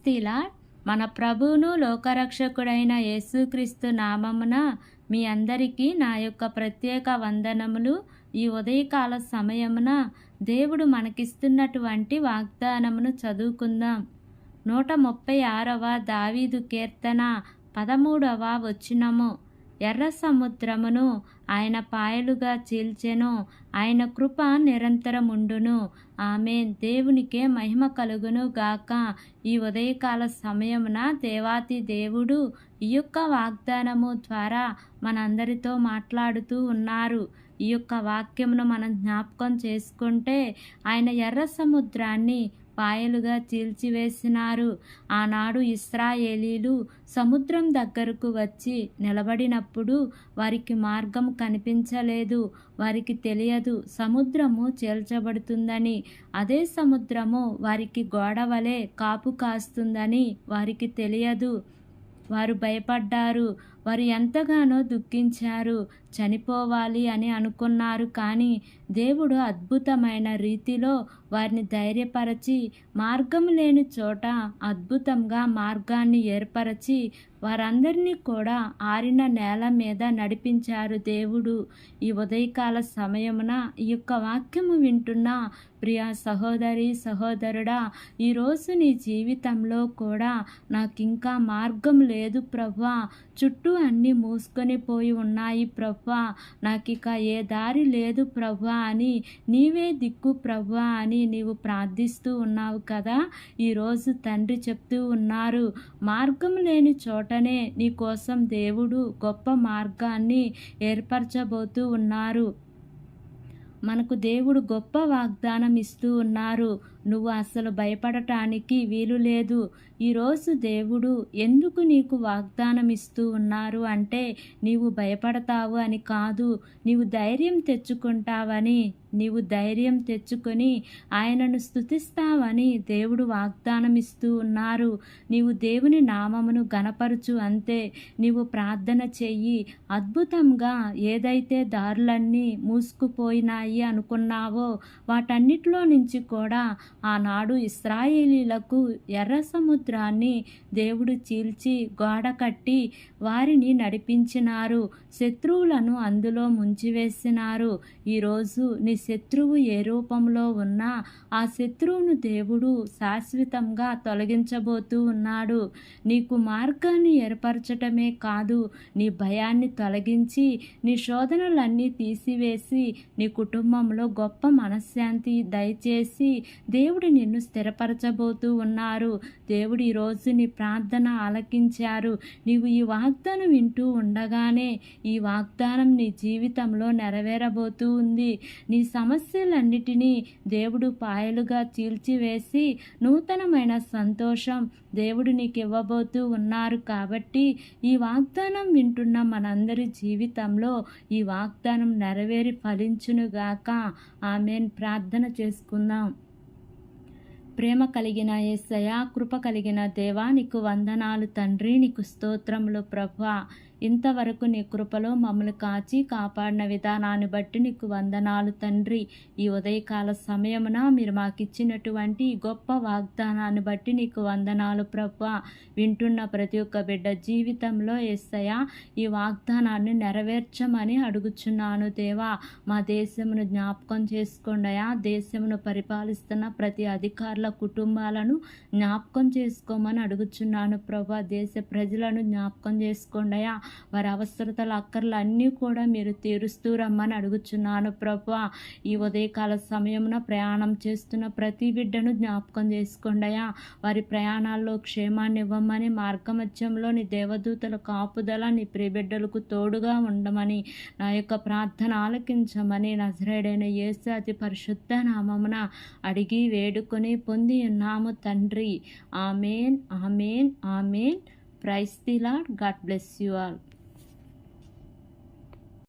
క్రైస్తీల మన ప్రభువును లోకరక్షకుడైన యేసుక్రీస్తు నామమున మీ అందరికీ నా యొక్క ప్రత్యేక వందనములు. ఈ ఉదయకాల సమయమున దేవుడు మనకిస్తున్నటువంటి వాగ్దానమును చదువుకుందాం. 136వ దావీదు కీర్తన 13వ వచనము. ఎర్ర సముద్రమును ఆయన పాయలుగా చీల్చెను, ఆయన కృప నిరంతరముండును. ఆమేన్. దేవునికే మహిమ కలుగును గాక. ఈ ఉదయకాల సమయమున దేవాతి దేవుడు ఈ యొక్క వాగ్దానము ద్వారా మనందరితో మాట్లాడుతూ ఉన్నారు. ఈ యొక్క వాక్యమును మనం జ్ఞాపకం చేసుకుంటే ఆయన ఎర్ర సముద్రాన్ని పాయలుగా చీల్చివేసినారు. ఆనాడు ఇశ్రాయేలీలు సముద్రం దగ్గరకు వచ్చి నిలబడినప్పుడు వారికి మార్గం కనిపించలేదు. వారికి తెలియదు సముద్రము చీల్చబడుతుందని. అదే సముద్రము వారికి గోడవలే కాపు కాస్తుందని వారికి తెలియదు. వారు భయపడ్డారు. వారు ఎంతగానో దుఃఖించారు. చనిపోవాలి అని అనుకున్నారు. కానీ దేవుడు అద్భుతమైన రీతిలో వారిని ధైర్యపరచి మార్గం లేని చోట అద్భుతంగా మార్గాన్ని ఏర్పరచి వారందరినీ కూడా ఆరిన నేల మీద నడిపించారు దేవుడు. ఈ ఉదయకాల సమయమున ఈ యొక్క వాక్యము వింటున్న ప్రియ సహోదరి సహోదరుడా, ఈరోజు నీ జీవితంలో కూడా నాకింకా మార్గం లేదు ప్రభువా, చుట్టూ అన్నీ మూసుకొని పోయి ఉన్నాయి ప్రభువా, నాకిక ఏ దారి లేదు ప్రభువా అని నీవే దిక్కు ప్రభువా అని నీవు ప్రార్థిస్తూ ఉన్నావు కదా. ఈరోజు తండ్రి చెప్తూ ఉన్నారు, మార్గం లేని చోటనే నీ కోసం దేవుడు గొప్ప మార్గాన్ని ఏర్పరచబోతూ ఉన్నారు. మనకు దేవుడు గొప్ప వాగ్దానం ఇస్తూ ఉన్నారు. నువ్వు అసలు భయపడటానికి వీలు లేదు. ఈరోజు దేవుడు ఎందుకు నీకు వాగ్దానం ఇస్తూ ఉన్నారు అంటే నీవు భయపడతావు అని కాదు, నీవు ధైర్యం తెచ్చుకుంటావని, నీవు ధైర్యం తెచ్చుకొని ఆయనను స్తుతిస్తావని దేవుడు వాగ్దానం ఇస్తూ ఉన్నారు. నీవు దేవుని నామమును గణపరచు అంతే. నీవు ప్రార్థన చెయ్యి. అద్భుతంగా ఏదైతే దారులన్నీ మూసుకుపోయినాయి అనుకున్నావో వాటన్నిటిలో నుంచి కూడా ఆనాడు ఇశ్రాయేలీలకు ఎర్ర సముద్రాన్ని దేవుడు చీల్చి గోడ కట్టి వారిని నడిపించినారు. శత్రువులను అందులో ముంచివేసినారు. ఈరోజు నీ శత్రువు ఏ రూపంలో ఉన్నా ఆ శత్రువును దేవుడు శాశ్వతంగా తొలగించబోతూ ఉన్నాడు. నీకు మార్గాన్ని ఏర్పరచటమే కాదు, నీ భయాన్ని తొలగించి నీ శోధనలన్నీ తీసివేసి నీ కుటుంబంలో గొప్ప మనశ్శాంతి దయచేసి దేవుడు నిన్ను స్థిరపరచబోతూ ఉన్నారు. దేవుడు ఈరోజు నీ ప్రార్థన ఆలకించారు. నీవు ఈ వాగ్దానం వింటూ ఉండగానే ఈ వాగ్దానం నీ జీవితంలో నెరవేరబోతూ ఉంది. నీ సమస్యలన్నిటినీ దేవుడు పాయలుగా చీల్చివేసి నూతనమైన సంతోషం దేవుడు నీకు ఇవ్వబోతూ ఉన్నారు. కాబట్టి ఈ వాగ్దానం వింటున్న మనందరి జీవితంలో ఈ వాగ్దానం నెరవేరి ఫలించునుగాక. ఆమేన్. ప్రార్థన చేసుకుందాం. ప్రేమ కలిగిన యేసయ్యా, కృప కలిగిన దేవా, నీకు వందనాలు తండ్రి, నీకు స్తోత్రములు ప్రభువా. ఇంతవరకు నీ కృపలో మమ్మల్ని కాచి కాపాడిన విధానాన్ని బట్టి నీకు వందనాలు తండ్రి. ఈ ఉదయకాల సమయమున మీరు మాకు ఇచ్చినటువంటి గొప్ప వాగ్దానాన్ని బట్టి నీకు వందనాలు ప్రభువా. వింటున్న ప్రతి ఒక్క బిడ్డ జీవితంలో యేసయ్యా ఈ వాగ్దానాన్ని నెరవేర్చమని అడుగుచున్నాను దేవా. మా దేశమును జ్ఞాపకం చేసుకోండియా. దేశమును పరిపాలిస్తున్న ప్రతి అధికారుల కుటుంబాలను జ్ఞాపకం చేసుకోమని అడుగుచున్నాను ప్రభువా. దేశ ప్రజలను జ్ఞాపకం చేసుకోండియా. వారి అవసరతల అక్కర్లు అన్నీ కూడా మీరు తీరుస్తూ రమ్మని అడుగుచున్నాను ప్రభువా. ఈ ఉదయకాల సమయమున ప్రయాణం చేస్తున్న ప్రతి బిడ్డను జ్ఞాపకం చేసుకోండియా. వారి ప్రయాణాల్లో క్షేమాన్ని ఇవ్వమని, మార్గమధ్యంలో నీ దేవదూతల కాపుదల నీ ప్రియబిడ్డలకు తోడుగా ఉండమని, నా యొక్క ప్రార్థన ఆలకించమని నజరేయుడైన యేసు అతి పరిశుద్ధ నామమున అడిగి వేడుకొని పొంది ఉన్నాము తండ్రి. Amen, amen, amen. Praise the Lord. God bless you all.